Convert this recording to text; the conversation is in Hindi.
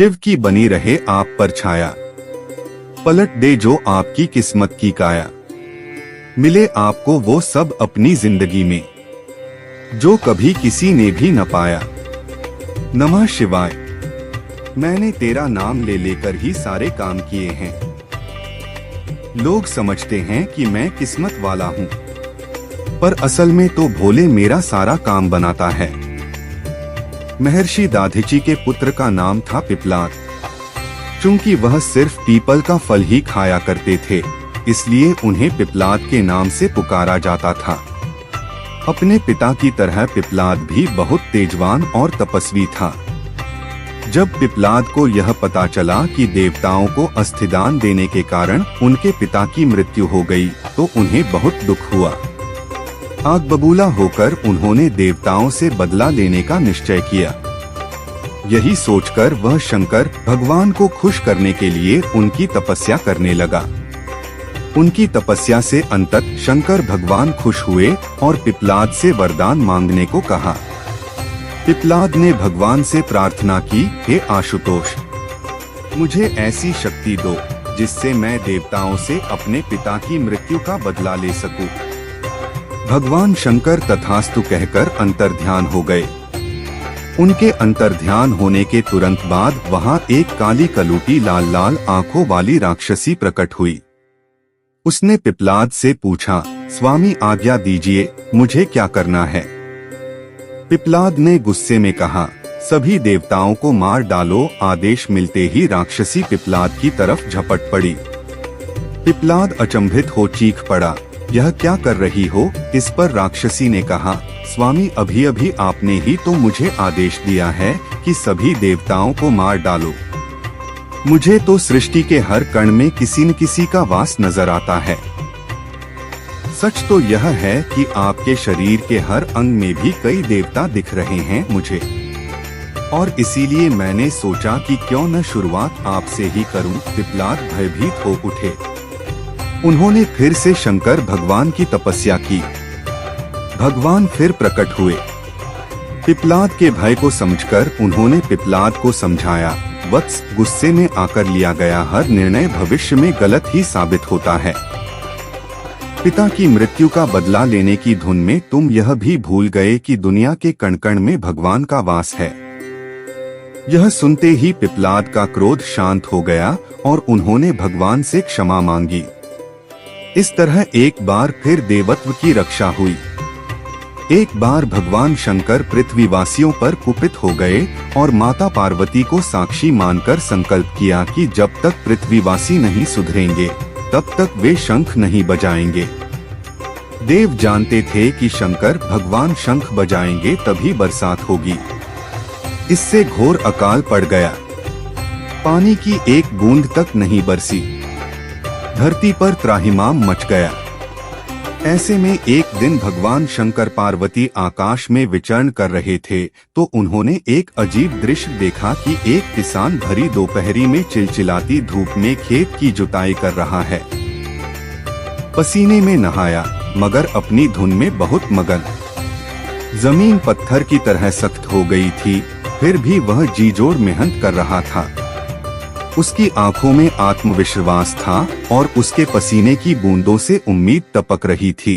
शिव की बनी रहे आप पर छाया, पलट दे जो आपकी किस्मत की काया। मिले आपको वो सब अपनी जिंदगी में जो कभी किसी ने भी न पाया। नमः शिवाय। मैंने तेरा नाम ले लेकर ही सारे काम किए हैं। लोग समझते हैं कि मैं किस्मत वाला हूँ, पर असल में तो भोले मेरा सारा काम बनाता है। महर्षि दाधिची के पुत्र का नाम था पिप्लाद। चूंकि वह सिर्फ पीपल का फल ही खाया करते थे, इसलिए उन्हें पिप्लाद के नाम से पुकारा जाता था। अपने पिता की तरह पिप्लाद भी बहुत तेजवान और तपस्वी था। जब पिप्लाद को यह पता चला कि देवताओं को अस्थिदान देने के कारण उनके पिता की मृत्यु हो गई, तो उन्हें बहुत दुख हुआ। आग बबूला होकर उन्होंने देवताओं से बदला लेने का निश्चय किया। यही सोचकर वह शंकर भगवान को खुश करने के लिए उनकी तपस्या करने लगा। उनकी तपस्या से अंततः शंकर भगवान खुश हुए और पिप्लाद से वरदान मांगने को कहा। पिप्लाद ने भगवान से प्रार्थना की, हे आशुतोष, मुझे ऐसी शक्ति दो जिससे मैं देवताओं से अपने पिता की मृत्यु का बदला ले सकूं। भगवान शंकर तथास्तु कहकर अंतर्ध्यान हो गए। उनके अंतर्ध्यान होने के तुरंत बाद वहां एक काली कलूटी लाल लाल आंखों वाली राक्षसी प्रकट हुई। उसने पिप्लाद से पूछा, स्वामी आज्ञा दीजिए, मुझे क्या करना है? पिप्लाद ने गुस्से में कहा, सभी देवताओं को मार डालो। आदेश मिलते ही राक्षसी पिप्लाद की तरफ झपट पड़ी। पिप्लाद अचंभित हो चीख पड़ा, यह क्या कर रही हो? इस पर राक्षसी ने कहा, स्वामी अभी अभी आपने ही तो मुझे आदेश दिया है कि सभी देवताओं को मार डालो। मुझे तो सृष्टि के हर कण में किसी न किसी का वास नजर आता है। सच तो यह है कि आपके शरीर के हर अंग में भी कई देवता दिख रहे हैं मुझे, और इसीलिए मैंने सोचा कि क्यों न शुरुआत आपसे ही करूं। पिप्लाद भयभीत हो उठे। उन्होंने फिर से शंकर भगवान की तपस्या की। भगवान फिर प्रकट हुए। पिप्लाद के भय को समझकर उन्होंने पिप्लाद को समझाया, वत्स, गुस्से में आकर लिया गया हर निर्णय भविष्य में गलत ही साबित होता है। पिता की मृत्यु का बदला लेने की धुन में तुम यह भी भूल गए कि दुनिया के कण कण में भगवान का वास है। यह सुनते ही पिप्लाद का क्रोध शांत हो गया और उन्होंने भगवान से क्षमा मांगी। इस तरह एक बार फिर देवत्व की रक्षा हुई। एक बार भगवान शंकर पृथ्वीवासियों पर कुपित हो गए और माता पार्वती को साक्षी मानकर संकल्प किया कि जब तक पृथ्वीवासी नहीं सुधरेंगे तब तक वे शंख नहीं बजाएंगे। देव जानते थे कि शंकर भगवान शंख बजाएंगे तभी बरसात होगी। इससे घोर अकाल पड़ गया। पानी की एक बूंद तक नहीं बरसी। धरती पर त्राहिमाम मच गया। ऐसे में एक दिन भगवान शंकर पार्वती आकाश में विचरण कर रहे थे तो उन्होंने एक अजीब दृश्य देखा कि एक किसान भरी दोपहरी में चिलचिलाती धूप में खेत की जुताई कर रहा है। पसीने में नहाया मगर अपनी धुन में बहुत मगन। जमीन पत्थर की तरह सख्त हो गई थी, फिर भी वह जी जोड़ मेहनत कर रहा था। उसकी आंखों में आत्मविश्वास था और उसके पसीने की बूंदों से उम्मीद टपक रही थी।